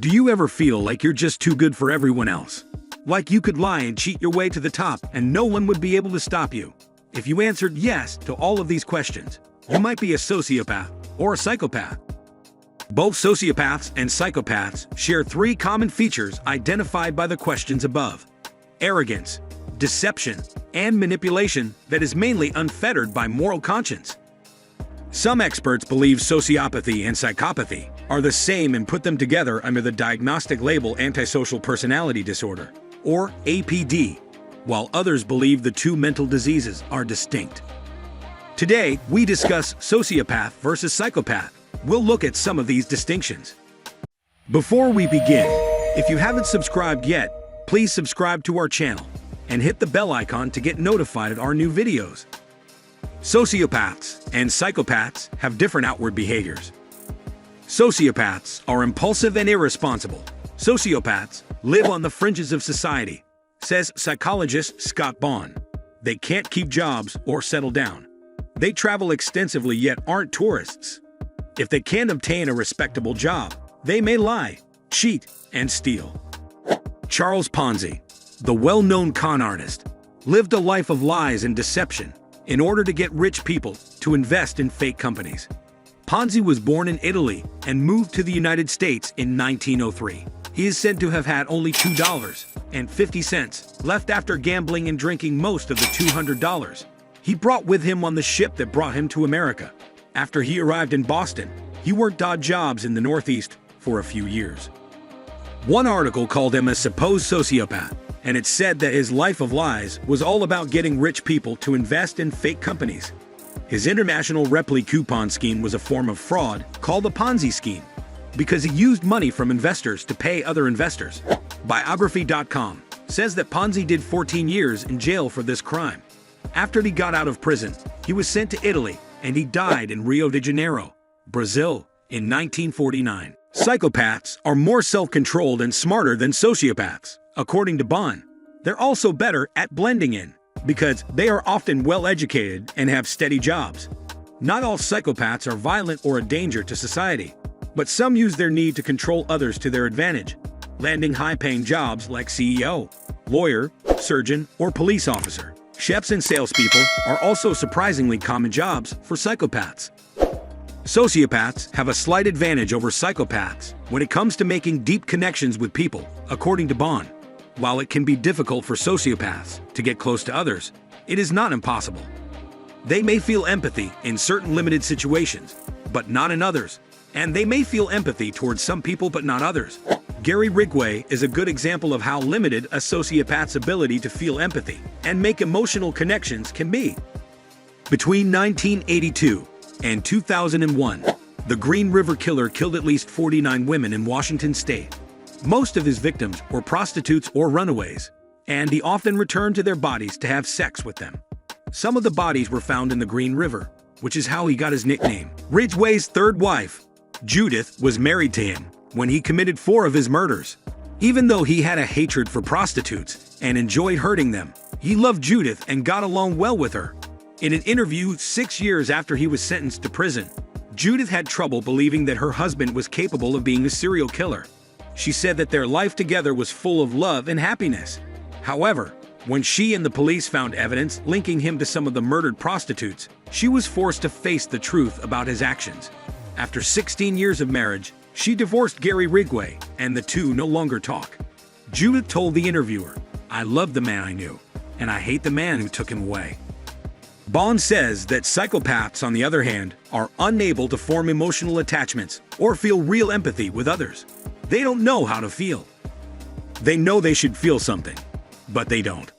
Do you ever feel like you're just too good for everyone else? Like you could lie and cheat your way to the top and no one would be able to stop you? If you answered yes to all of these questions, you might be a sociopath or a psychopath. Both sociopaths and psychopaths share three common features identified by the questions above: arrogance, deception, and manipulation that is mainly unfettered by moral conscience. Some experts believe sociopathy and psychopathy are the same and put them together under the diagnostic label antisocial personality disorder, or APD, while others believe the two mental diseases are distinct. Today, we discuss sociopath versus psychopath. We'll look at some of these distinctions. Before we begin, if you haven't subscribed yet, please subscribe to our channel and hit the bell icon to get notified of our new videos. Sociopaths and psychopaths have different outward behaviors. Sociopaths are impulsive and irresponsible. Sociopaths live on the fringes of society, says psychologist Scott Bond. They can't keep jobs or settle down. They travel extensively yet aren't tourists. If they can't obtain a respectable job, they may lie, cheat, and steal. Charles Ponzi, the well-known con artist, lived a life of lies and deception in order to get rich people to invest in fake companies. Ponzi was born in Italy and moved to the United States in 1903. He is said to have had only $2.50 left after gambling and drinking most of the $200 he brought with him on the ship that brought him to America. After he arrived in Boston, he worked odd jobs in the Northeast for a few years. One article called him a supposed sociopath, and it said that his life of lies was all about getting rich people to invest in fake companies. His international repli coupon scheme was a form of fraud called a Ponzi scheme, because he used money from investors to pay other investors. Biography.com says that Ponzi did 14 years in jail for this crime. After he got out of prison, he was sent to Italy, and he died in Rio de Janeiro, Brazil, in 1949. Psychopaths are more self-controlled and smarter than sociopaths, according to Bond. They're also better at blending in, because they are often well-educated and have steady jobs. Not all psychopaths are violent or a danger to society, but some use their need to control others to their advantage, landing high-paying jobs like CEO, lawyer, surgeon, or police officer. Chefs and salespeople are also surprisingly common jobs for psychopaths. Sociopaths have a slight advantage over psychopaths when it comes to making deep connections with people, according to Bond. While it can be difficult for sociopaths to get close to others, it is not impossible. They may feel empathy in certain limited situations, but not in others, and they may feel empathy towards some people but not others. 𝐥𝐤𝐤𝐞 is a good example of how limited a sociopath's ability to feel empathy and make emotional connections can be. Between 1982 and 2001, the Green River Killer killed at least 49 women in Washington state. Most of his victims were prostitutes or runaways, and he often returned to their bodies to have sex with them. Some of the bodies were found in the Green River, which is how he got his nickname. 𝐦𝐨𝐬's third wife, Judith, was married to him when he committed 4 of his murders. Even though he had a hatred for prostitutes and enjoyed hurting them, he loved Judith and got along well with her. In an interview 6 years after he was sentenced to prison, Judith had trouble believing that her husband was capable of being a serial killer. She said that their life together was full of love and happiness. However, when she and the police found evidence linking him to some of the murdered prostitutes, she was forced to face the truth about his actions. After 16 years of marriage, she divorced 𝐥𝐤𝐤𝐞, and the two no longer talk. Judith told the interviewer, "I love the man I knew, and I hate the man who took him away." Bond says that psychopaths, on the other hand, are unable to form emotional attachments or feel real empathy with others. They don't know how to feel. They know they should feel something, but they don't.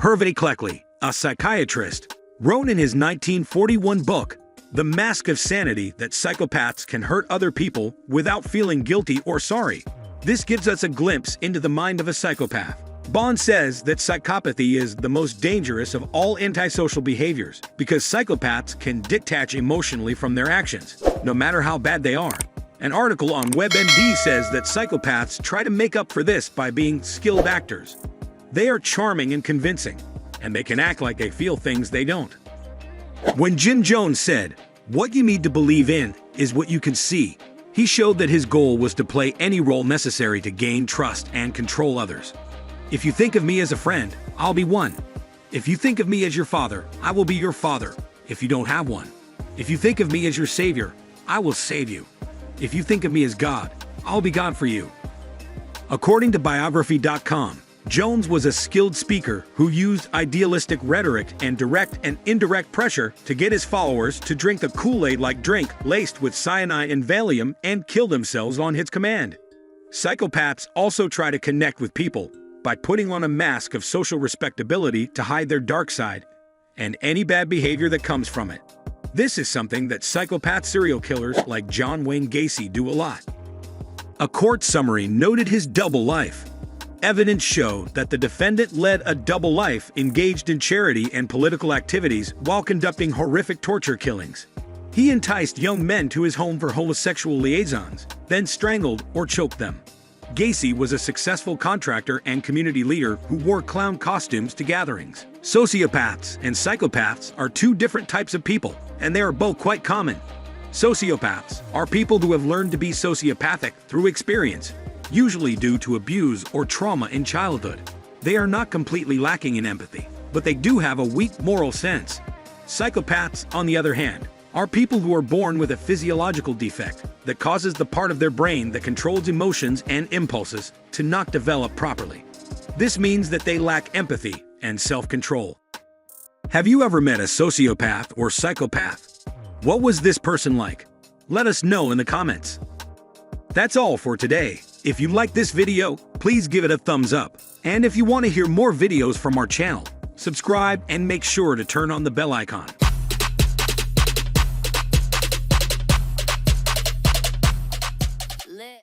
Hervé Cleckley, a psychiatrist, wrote in his 1941 book, The Mask of Sanity, that psychopaths can hurt other people without feeling guilty or sorry. This gives us a glimpse into the mind of a psychopath. Bond says that psychopathy is the most dangerous of all antisocial behaviors because psychopaths can detach emotionally from their actions, no matter how bad they are. An article on WebMD says that psychopaths try to make up for this by being skilled actors. They are charming and convincing, and they can act like they feel things they don't. When Jim Jones said, "What you need to believe in is what you can see," He showed that his goal was to play any role necessary to gain trust and control others. If you think of me as a friend, I'll be one. If you think of me as your father, I will be your father, if you don't have one. If you think of me as your savior, I will save you. If you think of me as God, I'll be God for you. According to biography.com, Jones was a skilled speaker who used idealistic rhetoric and direct and indirect pressure to get his followers to drink the Kool-Aid-like drink laced with cyanide and Valium and kill themselves on his command. Psychopaths also try to connect with people by putting on a mask of social respectability to hide their dark side and any bad behavior that comes from it. This is something that psychopath serial killers like John Wayne Gacy do a lot. A court summary noted his double life. Evidence showed that the defendant led a double life, engaged in charity and political activities while conducting horrific torture killings. He enticed young men to his home for homosexual liaisons, then strangled or choked them. Gacy was a successful contractor and community leader who wore clown costumes to gatherings. Sociopaths and psychopaths are two different types of people, and they are both quite common. Sociopaths are people who have learned to be sociopathic through experience, usually due to abuse or trauma in childhood. They are not completely lacking in empathy, but they do have a weak moral sense. Psychopaths, on the other hand, are people who are born with a physiological defect that causes the part of their brain that controls emotions and impulses to not develop properly. This means that they lack empathy and self-control. Have you ever met a sociopath or psychopath? What was this person like? Let us know in the comments. That's all for today. If you like this video, please give it a thumbs up. And if you want to hear more videos from our channel, subscribe and make sure to turn on the bell icon.